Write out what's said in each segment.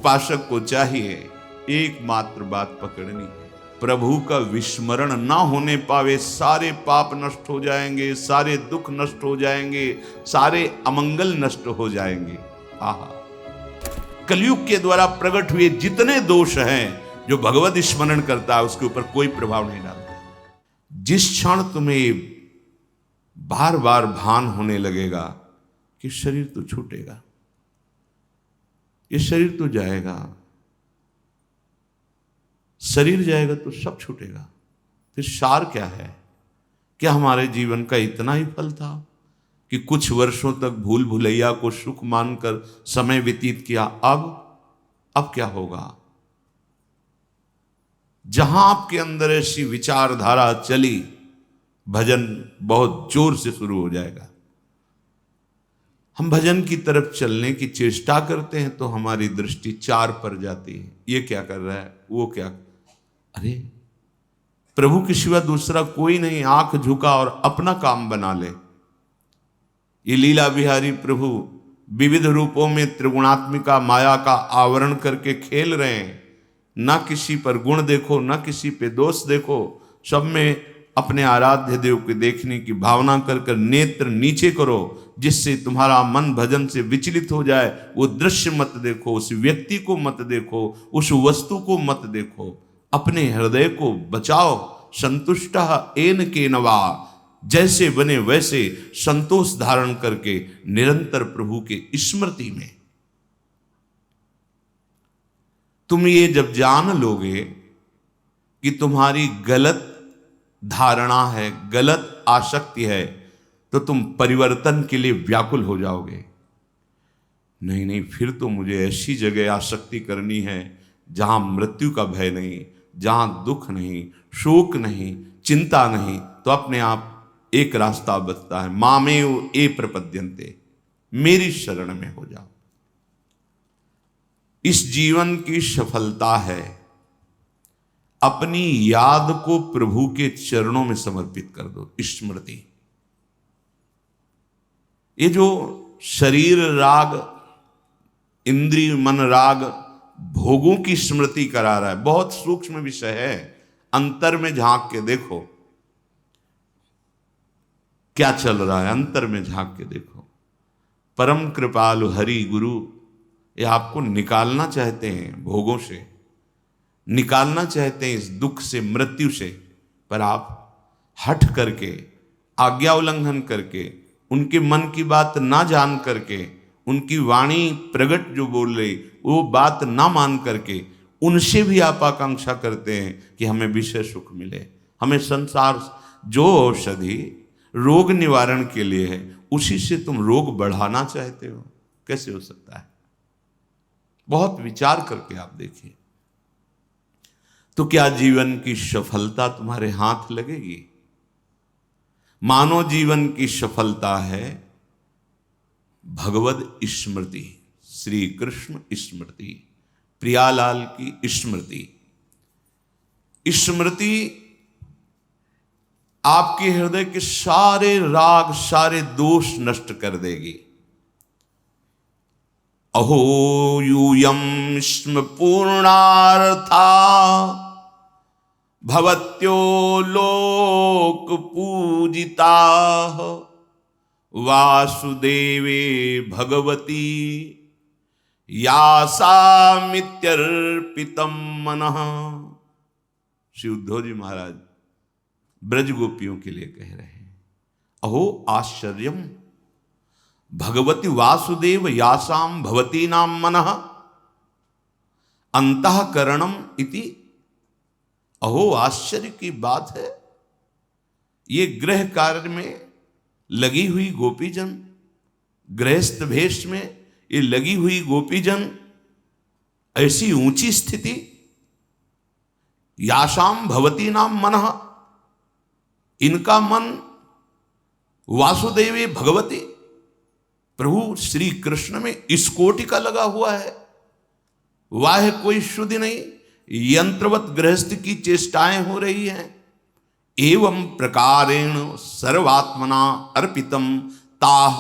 उपासक को चाहिए एकमात्र बात पकड़नी है, प्रभु का विस्मरण ना होने पावे, सारे पाप नष्ट हो जाएंगे, सारे दुख नष्ट हो जाएंगे, सारे अमंगल नष्ट हो जाएंगे। आहा, कलयुग के द्वारा प्रकट हुए जितने दोष हैं, जो भगवत स्मरण करता है उसके ऊपर कोई प्रभाव नहीं डालता। जिस क्षण तुम्हें बार बार भान होने लगेगा कि शरीर तो छूटेगा, ये शरीर तो जाएगा, शरीर जाएगा तो सब छूटेगा, फिर सार क्या है? क्या हमारे जीवन का इतना ही फल था कि कुछ वर्षों तक भूल भुलैया को सुख मानकर समय व्यतीत किया? अब क्या होगा? जहां आपके अंदर ऐसी विचारधारा चली, भजन बहुत जोर से शुरू हो जाएगा। हम भजन की तरफ चलने की चेष्टा करते हैं तो हमारी दृष्टि चार पर जाती है, ये क्या कर रहा है, वो क्या, अरे प्रभु के सिवा दूसरा कोई नहीं, आंख झुका और अपना काम बना ले। ये लीला बिहारी प्रभु विविध रूपों में त्रिगुणात्मिका माया का आवरण करके खेल रहे हैं। ना किसी पर गुण देखो, ना किसी पे दोष देखो, सब में अपने आराध्य देव के देखने की भावना कर कर नेत्र नीचे करो, जिससे तुम्हारा मन भजन से विचलित हो जाए। वो दृश्य मत देखो, उस व्यक्ति को मत देखो, उस वस्तु को मत देखो, अपने हृदय को बचाओ। संतुष्टः येन केनवा, जैसे बने वैसे संतोष धारण करके निरंतर प्रभु के स्मृति में। तुम ये जब जान लोगे कि तुम्हारी गलत धारणा है, गलत आसक्ति है, तो तुम परिवर्तन के लिए व्याकुल हो जाओगे। नहीं, फिर तो मुझे ऐसी जगह आसक्ति करनी है जहां मृत्यु का भय नहीं, जहां दुख नहीं, शोक नहीं, चिंता नहीं। तो अपने आप एक रास्ता बचता है, मामेव ये प्रपद्यन्ते, मेरी शरण में हो जाओ। इस जीवन की सफलता है अपनी याद को प्रभु के चरणों में समर्पित कर दो। स्मृति, ये जो शरीर राग, इंद्रिय मन राग, भोगों की स्मृति करा रहा है, बहुत सूक्ष्म विषय है। अंतर में झांक के देखो क्या चल रहा है, अंतर में झांक के देखो। परम कृपालु हरि गुरु ये आपको निकालना चाहते हैं भोगों से, निकालना चाहते हैं इस दुख से, मृत्यु से, पर आप हट करके, आज्ञा उल्लंघन करके, उनके मन की बात ना जान करके, उनकी वाणी प्रगट जो बोल रही वो बात ना मान करके, उनसे भी आप आकांक्षा करते हैं कि हमें विषय सुख मिले, हमें संसार। जो औषधि रोग निवारण के लिए है, उसी से तुम रोग बढ़ाना चाहते हो, कैसे हो सकता है? बहुत विचार करके आप देखिए, तो क्या जीवन की सफलता तुम्हारे हाथ लगेगी? मानव जीवन की सफलता है भगवत स्मृति, श्री कृष्ण स्मृति, प्रियालाल की स्मृति। स्मृति आपके हृदय के सारे राग, सारे दोष नष्ट कर देगी। अहो यूयं स्म पूर्णार्था भवत्यो लोक पूजिता वासुदेवे भगवती यासामित्यर्पितम मनः। श्री उद्धव जी महाराज ब्रज गोपियों के लिए कह रहे हैं, अहो आश्चर्यम भगवती वासुदेव यासाम भवती नाम मनः अंतःकरणम इति। अहो आश्चर्य की बात है, ये गृह कार्य में लगी हुई गोपीजन, गृहस्थ भेष में ये लगी हुई गोपीजन, ऐसी ऊंची स्थिति। यासाम भवती नाम मनः, इनका मन वासुदेवे भगवती, प्रभु श्री कृष्ण में इस कोटि का लगा हुआ है। वाह कोई शुद्धि नहीं, यंत्रवत गृहस्थ की चेष्टाएं हो रही हैं। एवं प्रकारेण सर्वात्मना अर्पितम ताह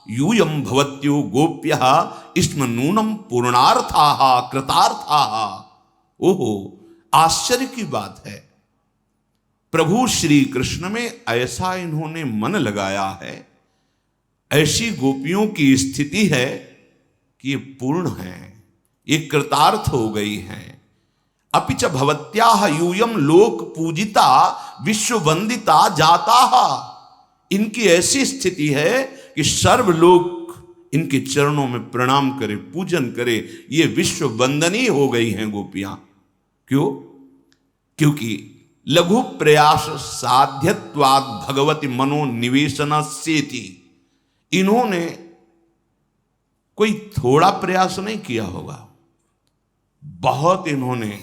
यूयम भवत्यो गोप्यः इस्म नूनम पूर्णार्थाः कृतार्थाः। ओहो, आश्चर्य की बात है, प्रभु श्री कृष्ण में ऐसा इन्होंने मन लगाया है, ऐसी गोपियों की स्थिति है कि ये पूर्ण है, ये कृतार्थ हो गई हैं। अपिच भवत्याः यूयम लोक पूजिता विश्व वंदिता जाताः। इनकी ऐसी स्थिति है कि सर्व लोग इनके चरणों में प्रणाम करे, पूजन करे, ये विश्व वंदनीय हो गई हैं गोपियां। क्यों? क्योंकि लघु प्रयास साध्यत्वाद भगवती मनोनिवेशनस्येति। इन्होंने कोई थोड़ा प्रयास नहीं किया होगा, बहुत इन्होंने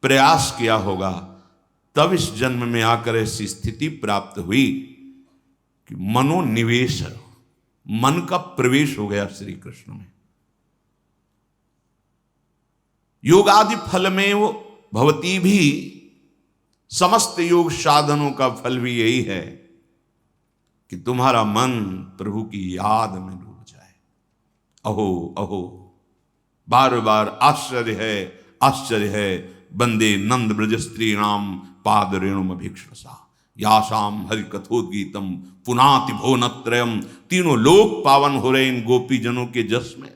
प्रयास किया होगा, तब इस जन्म में आकर ऐसी स्थिति प्राप्त हुई कि मनोनिवेश, मन का प्रवेश हो गया श्री कृष्ण में। योगादि फल में वो भवती भी, समस्त योग साधनों का फल भी यही है कि तुम्हारा मन प्रभु की याद में डूब जाए। अहो अहो, बार बार आश्चर्य है, आश्चर्य है। बंदे नंद ब्रज स्त्री नाम पाद रेणुम अभिक्षसा यासाम हरि कथोद्गीतम पुनाति भुवनत्रयम। तीनों लोक पावन हो रहे इन गोपी जनों के जस में,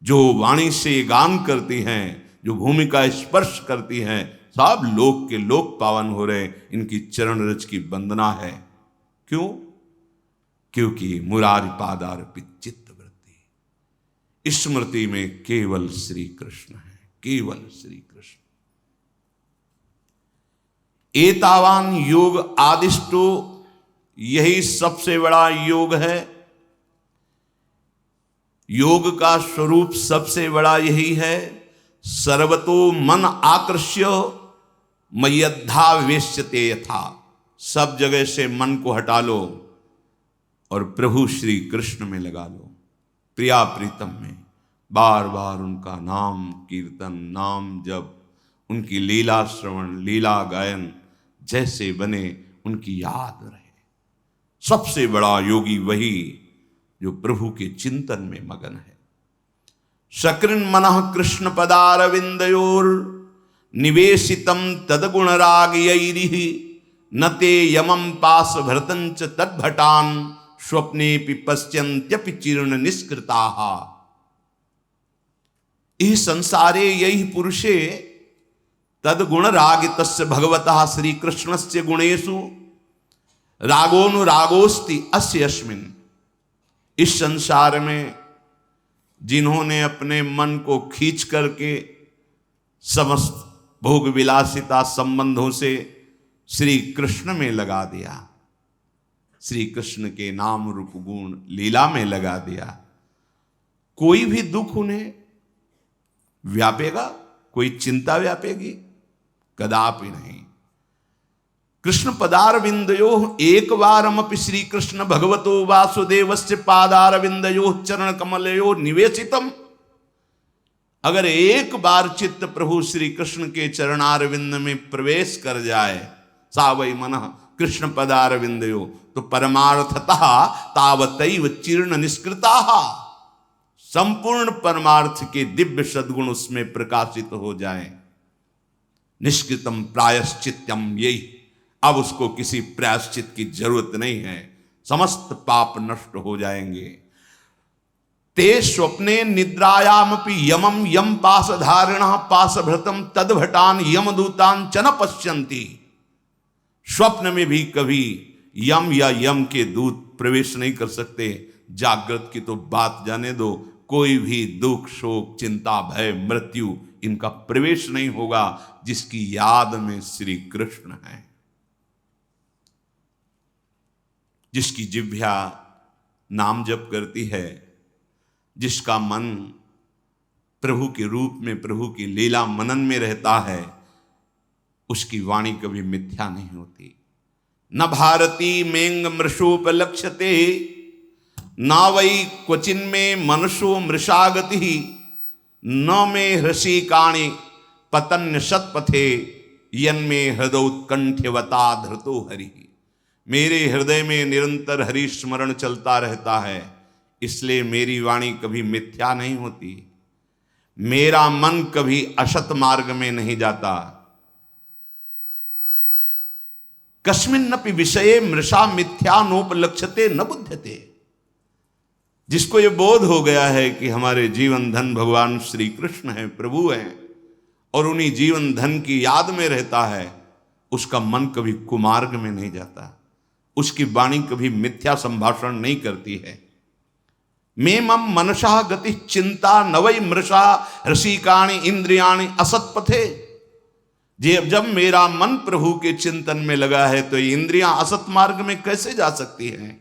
जो वाणी से गान करती हैं, जो भूमि का स्पर्श करती हैं, सब लोक के लोक पावन हो रहे, इनकी चरण रज की वंदना है। क्यों? क्योंकि मुरारी पादार्पित चित्त वृत्ति, स्मृति में केवल श्री कृष्ण है, केवल श्री कृष्ण। एतावान योग आदिष्टो, यही सबसे बड़ा योग है। योग का स्वरूप सबसे बड़ा यही है। सर्वतो मन आकृष्य मय्यद्धा विवेश्यते यथा। सब जगह से मन को हटा लो और प्रभु श्री कृष्ण में लगा लो, प्रिया प्रीतम में। बार बार उनका नाम कीर्तन, नाम जप, उनकी लीला श्रवण, लीला गायन जैसे बने, उनकी याद रहे। सबसे बड़ा योगी वही जो प्रभु के चिंतन में मगन है। सकृन मनः कृष्ण पदारविंदयोर निवेशितम तदगुण रागयैरिः न ते यमं पास भरतंच तद्भटान स्वप्नेपि पश्यन्त्यपि चीर्ण निष्कृताः। इह संसारे यही पुरुषे तद्गुण रागितस्य भगवतः श्री कृष्णस्य गुणेषु रागोनुरागोस्ति अस्य अस्मिन्। इस संसार में जिन्होंने अपने मन को खींच करके समस्त भोग विलासिता संबंधों से श्री कृष्ण में लगा दिया, श्री कृष्ण के नाम रूप गुण लीला में लगा दिया, कोई भी दुख उन्हें व्यापेगा, कोई चिंता व्यापेगी? कदापि नहीं। कृष्ण पदारविंदयो एक बारमपि श्री कृष्ण भगवतो वासुदेवस्य पादारविंदयो चरण कमलयो निवेशितम। अगर एक बार चित्त प्रभु श्री कृष्ण के चरणारविंद में प्रवेश कर जाए, सा वै मनः कृष्ण पदारविंदयो, तो परमार्थतः तावतैव चीर्ण निष्कृताः। संपूर्ण परमार्थ के दिव्य सद्गुण उसमें प्रकाशित हो जाएं। निष्कृतम प्रायश्चित्यम, यही अब उसको किसी प्रायश्चित की जरूरत नहीं है, समस्त पाप नष्ट हो जाएंगे। ते स्वप्ने निद्रायामपि यमम यम पासधारिणः पासभृतम तद्भटान यमदूतान च न पश्यन्ति। स्वप्न में भी कभी यम या यम के दूत प्रवेश नहीं कर सकते। जागृत की तो बात जाने दो, कोई भी दुख शोक चिंता भय मृत्यु इनका प्रवेश नहीं होगा, जिसकी याद में श्री कृष्ण है, जिसकी जिह्वा नाम जप करती है, जिसका मन प्रभु के रूप में प्रभु की लीला मनन में रहता है, उसकी वाणी कभी मिथ्या नहीं होती। न भारती मेंग मृषोपलक्ष्यते न वै क्वचिन में मनुष्यो मृषागति न मे हृषिकाणि पतन्य शतपथे यन्मे हृदयोत्कंठ्यवता धृतो हरि। मेरे हृदय में निरंतर हरि स्मरण चलता रहता है, इसलिए मेरी वाणी कभी मिथ्या नहीं होती, मेरा मन कभी असत मार्ग में नहीं जाता। कस्मिन्नपि विषये मृषा मिथ्यानोपलक्ष्यते न बुध्यते। जिसको ये बोध हो गया है कि हमारे जीवन धन भगवान श्री कृष्ण हैं, प्रभु हैं, और उन्हीं जीवन धन की याद में रहता है, उसका मन कभी कुमार्ग में नहीं जाता, उसकी वाणी कभी मिथ्या संभाषण नहीं करती है। मे मम मनसा गति चिंता नवै मृषा रसिकाणि इंद्रियाणि असत्पथे। जब मेरा मन प्रभु के चिंतन में लगा है तो ये इंद्रियां असत मार्ग में कैसे जा सकती हैं?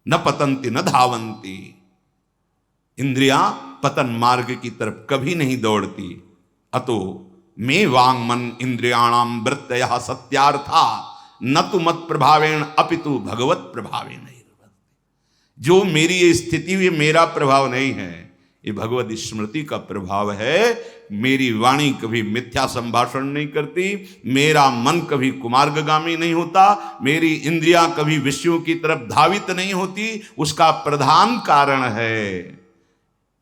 न पतंती न धावंती। इंद्रियां पतन मार्ग की तरफ कभी नहीं दौड़ती। अतो मे वांग मन इंद्रियाणाम वृत्तयः सत्यार्था न तो मत प्रभावेण अपितु भगवत प्रभावेण। जो मेरी ये स्थिति हुई मेरा प्रभाव नहीं है, ये भगवत स्मृति का प्रभाव है। मेरी वाणी कभी मिथ्या संभाषण नहीं करती, मेरा मन कभी कुमार्गगामी नहीं होता, मेरी इंद्रियां कभी विषयों की तरफ धावित नहीं होती। उसका प्रधान कारण है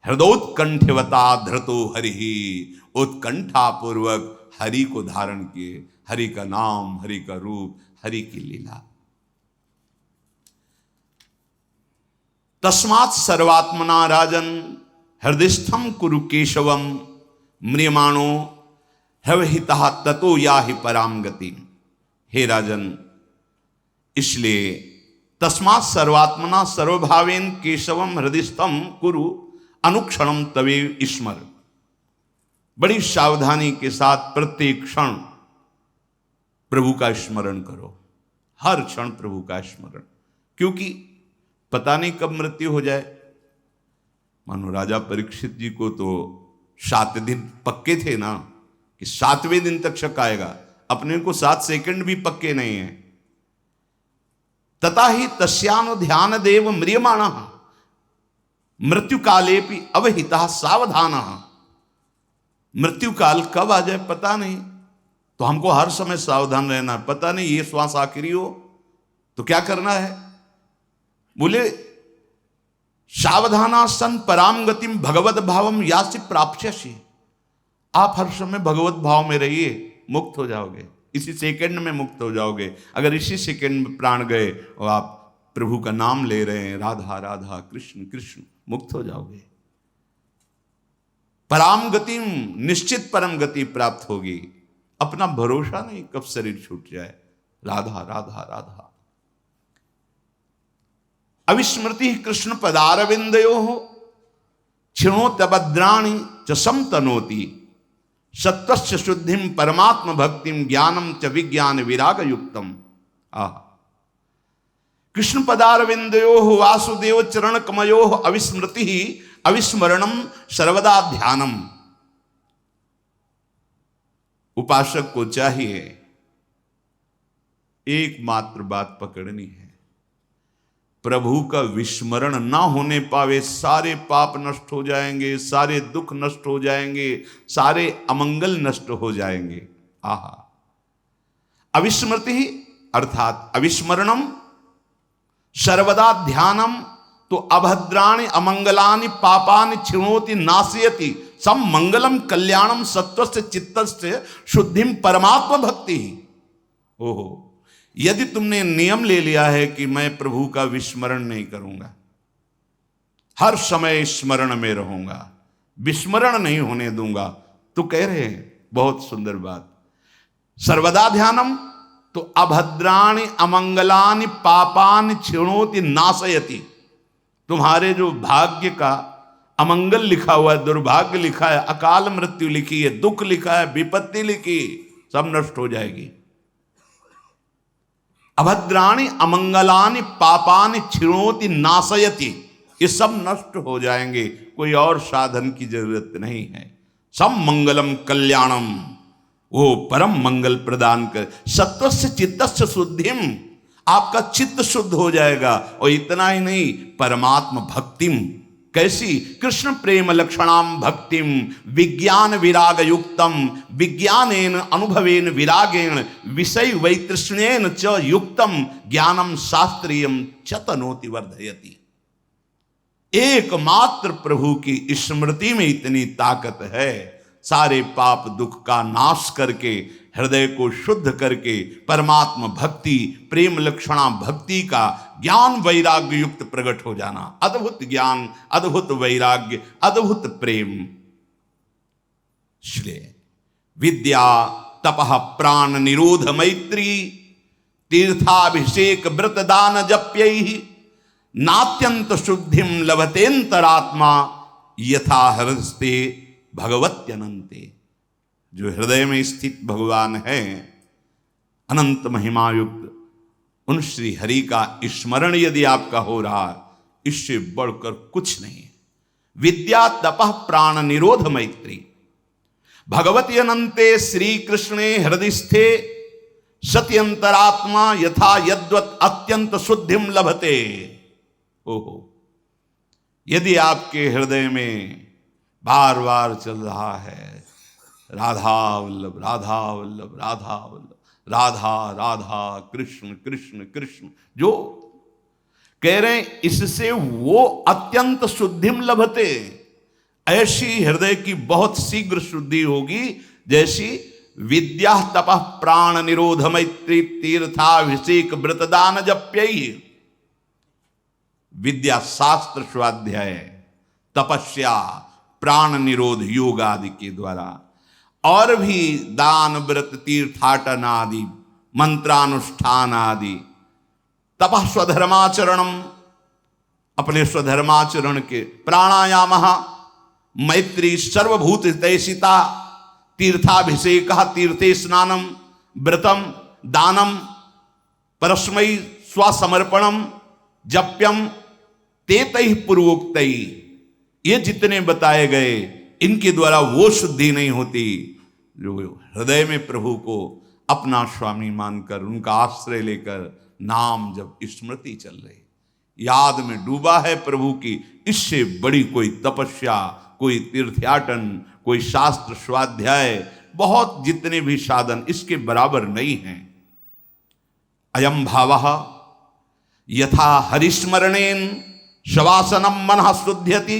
हृदयोत्कंठवता धृतो हरि, उत्कंठा पूर्वक हरि को धारण किए, हरि का नाम, हरि का रूप, हरि की लीला। तस्मात् सर्वात्मना राजन हृदयस्थम कुरु केशवम म्रियमाणो हृहितः ततो याहि पराम गति। हे राजन, इसलिए तस्मात् सर्वात्मना सर्वभावेन केशवम हृदयस्थम कुरु अनुक्षणम तवे स्मर। बड़ी सावधानी के साथ प्रत्येक क्षण प्रभु का स्मरण करो, हर क्षण प्रभु का स्मरण, क्योंकि पता नहीं कब मृत्यु हो जाए। मानो राजा परीक्षित जी को तो 7 दिन पक्के थे ना कि 7वें दिन तक शक आएगा, अपने को 7 सेकंड भी पक्के नहीं है। तथा ही तस्यानु ध्यान देव म्रियमाण मृत्यु काले भी अवहिता सावधान। मृत्यु काल कब आ जाए पता नहीं, तो हमको हर समय सावधान रहना। पता नहीं ये श्वास आखिरी हो तो क्या करना है। बोले सावधाना सन पराम गतिम भगवत भावम यासि प्राप्स्यसि। आप हर समय भगवत भाव में रहिए, मुक्त हो जाओगे, इसी सेकंड में मुक्त हो जाओगे। अगर इसी सेकंड में प्राण गए और आप प्रभु का नाम ले रहे हैं, राधा राधा कृष्ण कृष्ण, मुक्त हो जाओगे। पराम गतिम, निश्चित परम गति प्राप्त होगी। अपना भरोसा नहीं कब शरीर छूट जाए। राधा राधा राधा। अविस्मृति कृष्ण पदारविंदयो क्षिणोत्यभद्राणि च समतनोति। सत्वस्य शुद्धिम परमात्म भक्तिम ज्ञानम च विज्ञान विराग युक्तम। कृष्ण पदारविंदयो वासुदेव चरण कमयो अविस्मृति अविस्मरणम सर्वदा ध्यानम। उपासक को चाहिए एकमात्र बात पकड़नी है, प्रभु का विस्मरण ना होने पावे सारे पाप नष्ट हो जाएंगे, सारे दुख नष्ट हो जाएंगे, सारे अमंगल नष्ट हो जाएंगे। आहा। अविस्मृति अर्थात अविस्मरणम सर्वदा ध्यानम, तो अभद्राणि अमंगलानि पापानि क्षिणोति नाशयति सम मंगलम कल्याणम सत्वस्य चित्तस्य शुद्धिम परमात्मा भक्ति। ओहो, यदि तुमने नियम ले लिया है कि मैं प्रभु का विस्मरण नहीं करूंगा, हर समय स्मरण में रहूंगा, विस्मरण नहीं होने दूंगा, तो कह रहे हैं बहुत सुंदर बात, सर्वदा ध्यानम तो अभद्राणि अमंगलानि पापानि क्षिणोति नाशयति। तुम्हारे जो भाग्य का अमंगल लिखा हुआ है, दुर्भाग्य लिखा है, अकाल मृत्यु लिखी है, दुख लिखा है, विपत्ति लिखी, सब नष्ट हो जाएगी। अभद्राणि अमंगलानि पापानि क्षिणोति नाशयति, ये सब नष्ट हो जाएंगे, कोई और साधन की जरूरत नहीं है। सब मंगलम कल्याणम, वो परम मंगल प्रदान कर। सत्वस्य चित्तस्य शुद्धिम, आपका चित्त शुद्ध हो जाएगा। और इतना ही नहीं, परमात्म भक्तिम, कैसी? कृष्ण प्रेम लक्षणाम भक्तिम विज्ञान विराग युक्तम, विज्ञानेन अनुभवेन विरागेण विषय वैतृष्णेन च युक्तम ज्ञानम शास्त्रीयम च तनोति वर्धयति। एकमात्र प्रभु की स्मृति में इतनी ताकत है, सारे पाप दुख का नाश करके हृदय को शुद्ध करके परमात्मा भक्ति, प्रेम लक्षणा भक्ति का ज्ञान वैराग्य युक्त प्रकट हो जाना। अद्भुत ज्ञान, अद्भुत वैराग्य, अद्भुत प्रेम। इसलिए विद्या तपः प्राण निरोध मैत्री तीर्थाभिषेक व्रत दान जप्यैहि नात्यंत शुद्धिम लभतेन्तरात्मा यथा हृदस्ते भगवत्यनंते। जो हृदय में स्थित भगवान है अनंत महिमायुक्त, उन श्री हरि का स्मरण यदि आपका हो रहा, इससे बढ़कर कुछ नहीं है। विद्या तपः प्राण निरोध मैत्री भगवती अनंते श्री कृष्णे हृदयस्थे सत्यंतरात्मा यथा यद्वत अत्यंत शुद्धिम लभते। ओहो, यदि आपके हृदय में बार बार चल रहा है राधा वल्लभ राधा वल्लभ राधा वल्लभ, राधा राधा कृष्ण कृष्ण कृष्ण, जो कह रहे हैं इससे वो अत्यंत शुद्धिम लभते, ऐसी हृदय की बहुत शीघ्र शुद्धि होगी जैसी विद्या तपः प्राण निरोध मैत्री तीर्थाभिषेक व्रतदान जप्यैहि। विद्या शास्त्र स्वाध्याय, तपस्या, प्राण निरोध योग आदि के द्वारा, और भी दान व्रत तीर्थाटन आदि मंत्रानुष्ठान आदि, तपः स्वधर्माचरणम, अपने स्वधर्माचरण के, प्राणायाम मैत्री सर्वभूत हितैषिता तीर्थाभिषेक तीर्थे स्नानम व्रतम दानम परस्मै स्वसमर्पणम जप्यम तेतैः पूर्वोक्तैः, ये जितने बताए गए इनके द्वारा वो शुद्धि नहीं होती जो हृदय में प्रभु को अपना स्वामी मानकर उनका आश्रय लेकर नाम जब स्मृति चल रही, याद में डूबा है प्रभु की, इससे बड़ी कोई तपस्या, कोई तीर्थयाटन, कोई शास्त्र स्वाध्याय, बहुत जितने भी साधन इसके बराबर नहीं हैं। अयम भावः यथा हरिस्मरणेन शवासनम मन शुद्ध्यति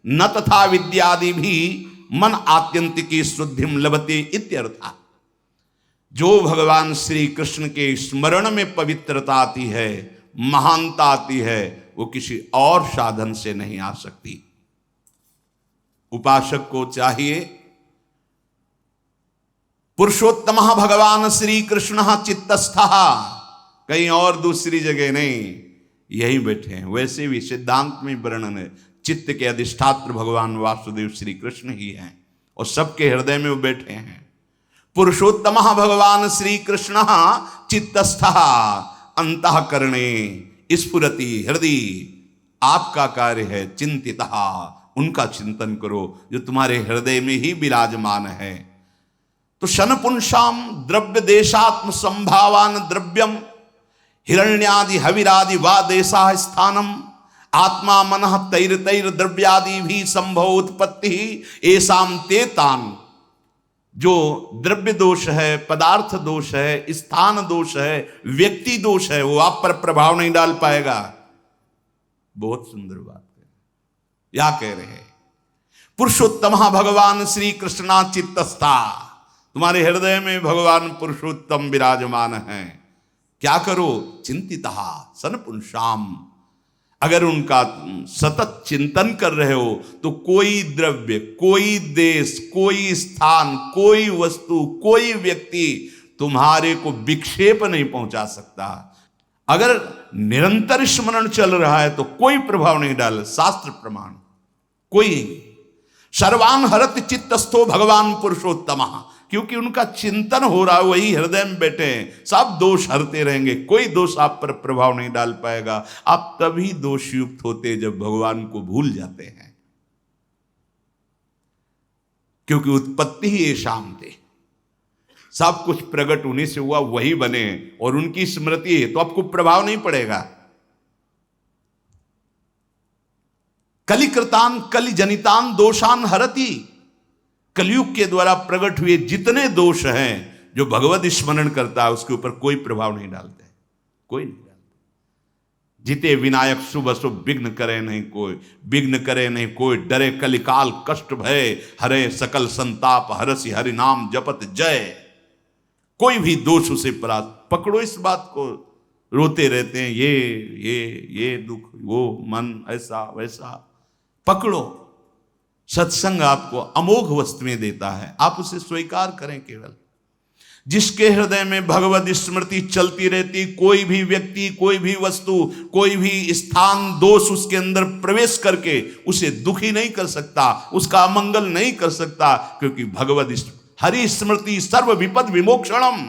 न तथा विद्यादि भी मन आत्यंतिकी शुद्धिम लभते इत्यर्थ। जो भगवान श्री कृष्ण के स्मरण में पवित्रता आती है, महानता आती है, वो किसी और साधन से नहीं आ सकती। उपासक को चाहिए पुरुषोत्तम भगवान श्री कृष्ण चित्तस्थ, कहीं और दूसरी जगह नहीं, यही बैठे हैं। वैसे भी सिद्धांत में वर्णन है, चित्त के अधिष्ठात्र भगवान वासुदेव श्री कृष्ण ही हैं और सबके हृदय में वो बैठे हैं। पुरुषोत्तम भगवान श्री कृष्ण चित्तस्थ अंतःकरणे स्फुरति हृदय, आपका कार्य है चिंतितः, उनका चिंतन करो जो तुम्हारे हृदय में ही विराजमान है। तो शनपुंसाम द्रव्य देशात्म संभावान द्रव्यम हिरण्यादि हविरादि वा देशा स्थानम आत्मा मनः तैर तैर द्रव्यादि भी संभव उत्पत्ति ऐसाम तेतान। जो द्रव्य दोष है, पदार्थ दोष है, स्थान दोष है, व्यक्ति दोष है, वो आप पर प्रभाव नहीं डाल पाएगा। बहुत सुंदर बात है। या कह रहे हैं पुरुषोत्तम भगवान श्री कृष्णा चित्तस्था, तुम्हारे हृदय में भगवान पुरुषोत्तम विराजमान हैं। क्या करो? चिंतितः सनपुंसाम, अगर उनका सतत चिंतन कर रहे हो तो कोई द्रव्य, कोई देश, कोई स्थान, कोई वस्तु, कोई व्यक्ति तुम्हारे को विक्षेप नहीं पहुंचा सकता। अगर निरंतर स्मरण चल रहा है तो कोई प्रभाव नहीं डाल, शास्त्र प्रमाण कोई। सर्वान हरत चित्तस्थो भगवान पुरुषोत्तम, क्योंकि उनका चिंतन हो रहा है, वही हृदय में बैठे हैं, सब दोष हरते रहेंगे, कोई दोष आप पर प्रभाव नहीं डाल पाएगा। आप तभी दोषयुक्त होते जब भगवान को भूल जाते हैं, क्योंकि उत्पत्ति ही ये शाम थे, सब कुछ प्रकट उन्हीं से हुआ, वही बने और उनकी स्मृति है तो आपको प्रभाव नहीं पड़ेगा। कलिकृतान कलि जनितान दोषान हरति, कलयुग के द्वारा प्रकट हुए जितने दोष हैं जो भगवत स्मरण करता है उसके ऊपर कोई प्रभाव नहीं डालते, कोई नहीं डालते। जिते विनायक शुभ अशुभ विघ्न करे नहीं कोई, विघ्न करे नहीं कोई, डरे कलिकाल कष्ट भय, हरे सकल संताप हरसि हरि नाम जपत जय। कोई भी दोष उसे पकड़ो इस बात को, रोते रहते हैं ये दुख, वो मन ऐसा वैसा, पकड़ो। सत्संग आपको अमोघ वस्तुएं देता है, आप उसे स्वीकार करें। केवल जिसके हृदय में भगवत स्मृति चलती रहती, कोई भी व्यक्ति, कोई भी वस्तु, कोई भी स्थान, दोष उसके अंदर प्रवेश करके उसे दुखी नहीं कर सकता, उसका अमंगल नहीं कर सकता, क्योंकि भगवत हरि स्मृति सर्व विपद विमोक्षणम।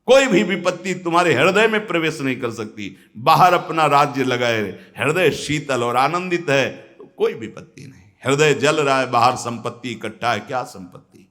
कोई भी विपत्ति तुम्हारे हृदय में प्रवेश नहीं कर सकती। बाहर अपना राज्य लगाए, हृदय शीतल और आनंदित है तो कोई विपत्ति नहीं। हृदय जल रहा है, बाहर संपत्ति इकट्ठा है, क्या संपत्ति?